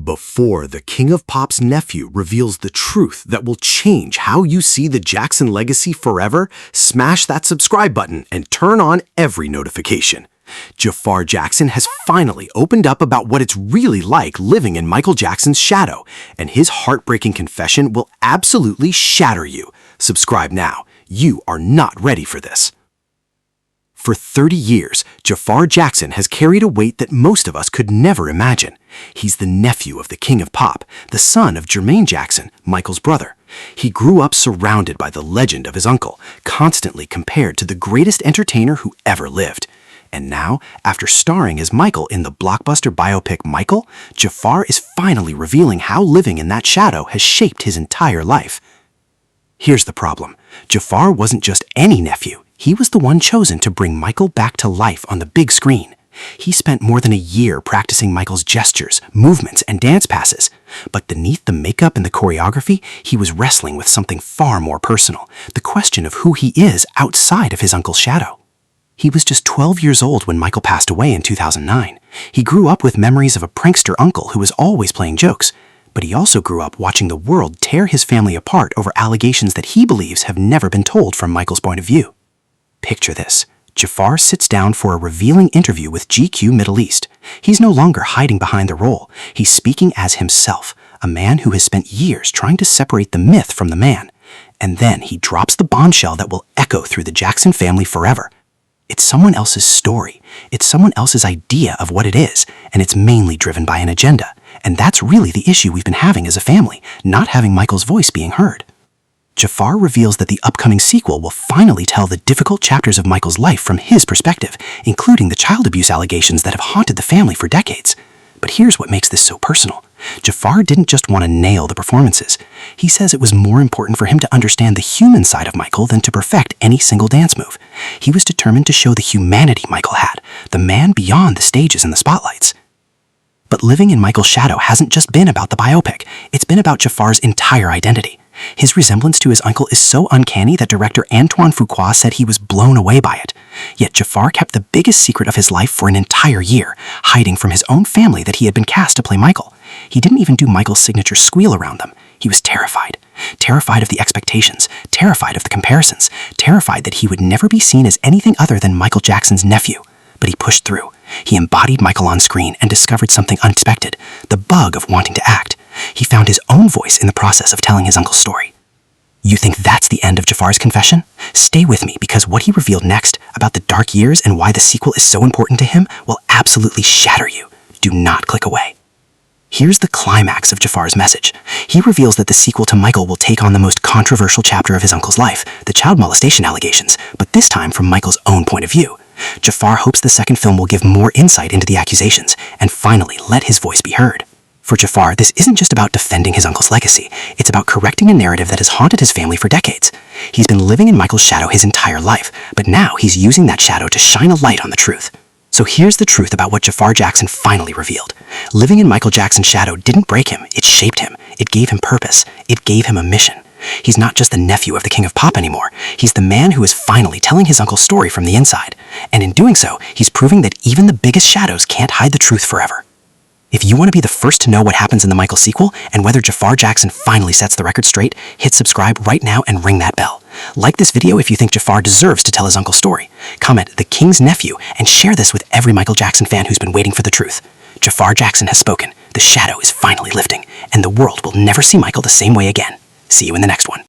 Before the King of Pop's nephew reveals the truth that will change how you see the Jackson legacy forever, smash that subscribe button and turn on every notification. Jaafar Jackson has finally opened up about what it's really like living in Michael Jackson's shadow, and his heartbreaking confession will absolutely shatter you. Subscribe now. You are not ready for this. For 30 years, Jaafar Jackson has carried a weight that most of us could never imagine. He's the nephew of the King of Pop, the son of Jermaine Jackson, Michael's brother. He grew up surrounded by the legend of his uncle, constantly compared to the greatest entertainer who ever lived. And now, after starring as Michael in the blockbuster biopic Michael, Jaafar is finally revealing how living in that shadow has shaped his entire life. Here's the problem. Jaafar wasn't just any nephew. He was the one chosen to bring Michael back to life on the big screen. He spent more than a year practicing Michael's gestures, movements, and dance passes. But beneath the makeup and the choreography, he was wrestling with something far more personal, the question of who he is outside of his uncle's shadow. He was just 12 years old when Michael passed away in 2009. He grew up with memories of a prankster uncle who was always playing jokes. But he also grew up watching the world tear his family apart over allegations that he believes have never been told from Michael's point of view. Picture this. Jaafar sits down for a revealing interview with GQ Middle East. He's no longer hiding behind the role. He's speaking as himself, a man who has spent years trying to separate the myth from the man. And then he drops the bombshell that will echo through the Jackson family forever. It's someone else's story. It's someone else's idea of what it is, and it's mainly driven by an agenda. And that's really the issue we've been having as a family, not having Michael's voice being heard. Jaafar reveals that the upcoming sequel will finally tell the difficult chapters of Michael's life from his perspective, including the child abuse allegations that have haunted the family for decades. But here's what makes this so personal. Jaafar didn't just want to nail the performances. He says it was more important for him to understand the human side of Michael than to perfect any single dance move. He was determined to show the humanity Michael had, the man beyond the stages and the spotlights. But living in Michael's shadow hasn't just been about the biopic. It's been about Jaafar's entire identity. His resemblance to his uncle is so uncanny that director Antoine Fuqua said he was blown away by it. Yet Jaafar kept the biggest secret of his life for an entire year, hiding from his own family that he had been cast to play Michael. He didn't even do Michael's signature squeal around them. He was terrified. Terrified of the expectations, terrified of the comparisons, terrified that he would never be seen as anything other than Michael Jackson's nephew. But he pushed through. He embodied Michael on screen and discovered something unexpected, the bug of wanting to act. He found his own voice in the process of telling his uncle's story. You think that's the end of Jaafar's confession? Stay with me, because what he revealed next about the dark years and why the sequel is so important to him will absolutely shatter you. Do not click away. Here's the climax of Jaafar's message. He reveals that the sequel to Michael will take on the most controversial chapter of his uncle's life, the child molestation allegations, but this time from Michael's own point of view. Jaafar hopes the second film will give more insight into the accusations and finally let his voice be heard. For Jaafar, this isn't just about defending his uncle's legacy. It's about correcting a narrative that has haunted his family for decades. He's been living in Michael's shadow his entire life, but now he's using that shadow to shine a light on the truth. So here's the truth about what Jaafar Jackson finally revealed. Living in Michael Jackson's shadow didn't break him, it shaped him. It gave him purpose. It gave him a mission. He's not just the nephew of the King of Pop anymore. He's the man who is finally telling his uncle's story from the inside. And in doing so, he's proving that even the biggest shadows can't hide the truth forever. If you want to be the first to know what happens in the Michael sequel and whether Jaafar Jackson finally sets the record straight, hit subscribe right now and ring that bell. Like this video if you think Jaafar deserves to tell his uncle's story. Comment "the King's nephew" and share this with every Michael Jackson fan who's been waiting for the truth. Jaafar Jackson has spoken. The shadow is finally lifting, and the world will never see Michael the same way again. See you in the next one.